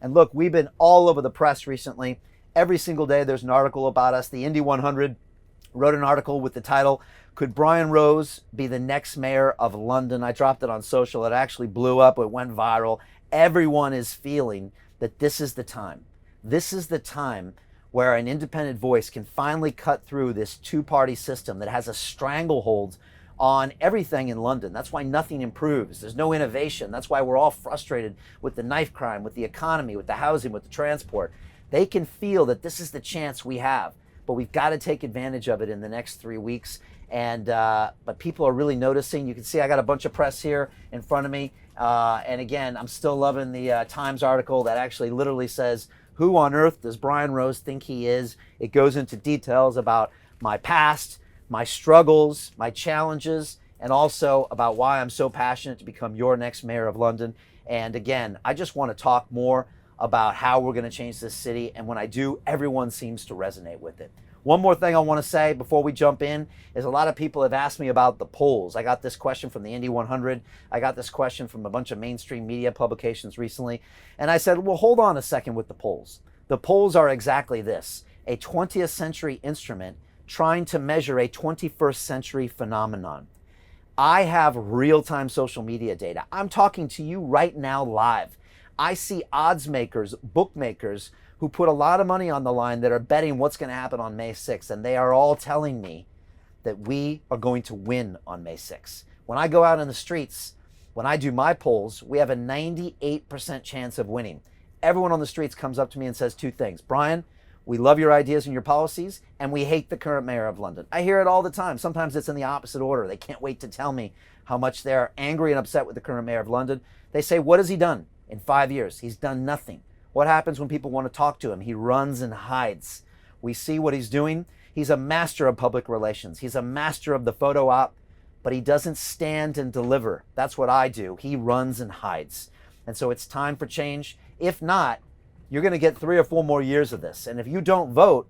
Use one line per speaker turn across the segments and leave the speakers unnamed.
And look, we've been all over the press recently. Every single day there's an article about us. The Indy 100 wrote an article with the title, "Could Brian Rose be the next mayor of London?" I dropped it on social. It actually blew up. It went viral. Everyone is feeling that this is the time. This is the time where an independent voice can finally cut through this two-party system that has a stranglehold on everything in London. That's why nothing improves. There's no innovation. That's why we're all frustrated with the knife crime, with the economy, with the housing, with the transport. They can feel that this is the chance we have, but we've got to take advantage of it in the next 3 weeks. And but people are really noticing. You can see I got a bunch of press here in front of me. And again, I'm still loving the Times article that actually literally says, "Who on earth does Brian Rose think he is?" It goes into details about my past, my struggles, my challenges, and also about why I'm so passionate to become your next mayor of London. And again, I just want to talk more about how we're going to change this city. And when I do, everyone seems to resonate with it. One more thing I want to say before we jump in is a lot of people have asked me about the polls. I got this question from the Indy 100. I got this question from a bunch of mainstream media publications recently. And I said, well, hold on a second with the polls. The polls are exactly this, a 20th century instrument trying to measure a 21st century phenomenon. I have real-time social media data. I'm talking to you right now live. I see odds makers, bookmakers, who put a lot of money on the line that are betting what's going to happen on May 6th. And they are all telling me that we are going to win on May 6th. When I go out in the streets, when I do my polls, we have a 98% chance of winning. Everyone on the streets comes up to me and says two things. Brian, we love your ideas and your policies, and we hate the current mayor of London. I hear it all the time. Sometimes it's in the opposite order. They can't wait to tell me how much they're angry and upset with the current mayor of London. They say, what has he done in 5 years? He's done nothing. What happens when people want to talk to him? He runs and hides. We see what he's doing. He's a master of public relations. He's a master of the photo op, but he doesn't stand and deliver. That's what I do. He runs and hides. And so it's time for change. If not, you're going to get 3 or 4 more years of this. And if you don't vote,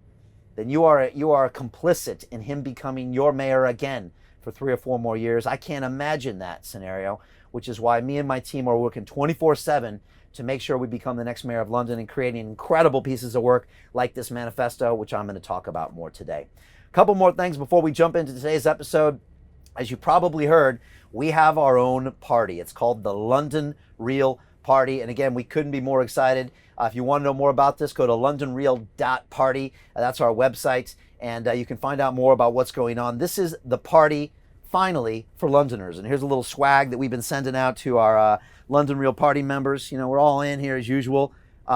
then you are complicit in him becoming your mayor again for 3 or 4 more years. I can't imagine that scenario, which is why me and my team are working 24/7 to make sure we become the next mayor of London and creating incredible pieces of work like this manifesto, which I'm going to talk about more today. A couple more things before we jump into today's episode. As you probably heard, we have our own party. It's called the London Real Party. And again, we couldn't be more excited. If you want to know more about this, go to londonreal.party. That's our website. And you can find out more about what's going on. This is the party, finally, for Londoners. And here's a little swag that we've been sending out to our London Real Party members. You know, we're all in here as usual.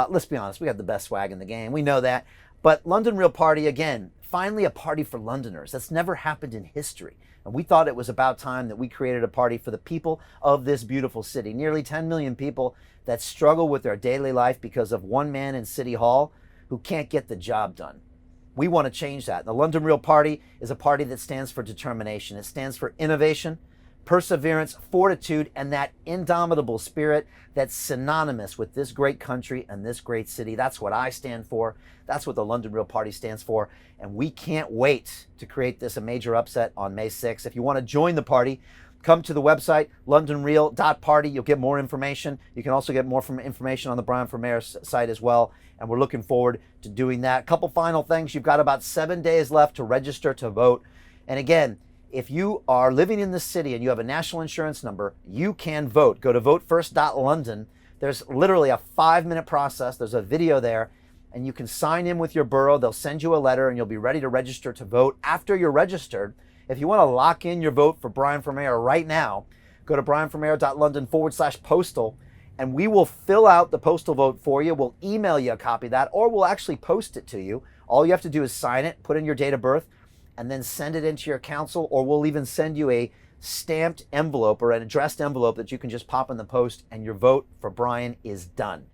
Let's be honest, we got the best swag in the game. We know that. But London Real Party, again, finally a party for Londoners. That's never happened in history. And we thought it was about time that we created a party for the people of this beautiful city. Nearly 10 million people that struggle with their daily life because of one man in City Hall who can't get the job done. We want to change that. The London Real Party is a party that stands for determination. It stands for innovation, perseverance, fortitude, and that indomitable spirit that's synonymous with this great country and this great city. That's what I stand for. That's what the London Real Party stands for. And we can't wait to create this a major upset on May 6th. If you want to join the party, come to the website, londonreal.party. You'll get more information. You can also get more information on the Brian for Mayor site as well. And we're looking forward to doing that. A couple final things. You've got about 7 days left to register to vote. And again, if you are living in the city and you have a national insurance number, you can vote. Go to votefirst.london. There's literally a 5-minute process. There's a video there, and you can sign in with your borough. They'll send you a letter, and you'll be ready to register to vote. After you're registered, if you want to lock in your vote for Brian for Mayor right now, go to brianformayor.london/postal, and we will fill out the postal vote for you. We'll email you a copy of that, or we'll actually post it to you. All you have to do is sign it, put in your date of birth, and then send it into your council, or we'll even send you a stamped envelope or an addressed envelope that you can just pop in the post, and your vote for Brian is done.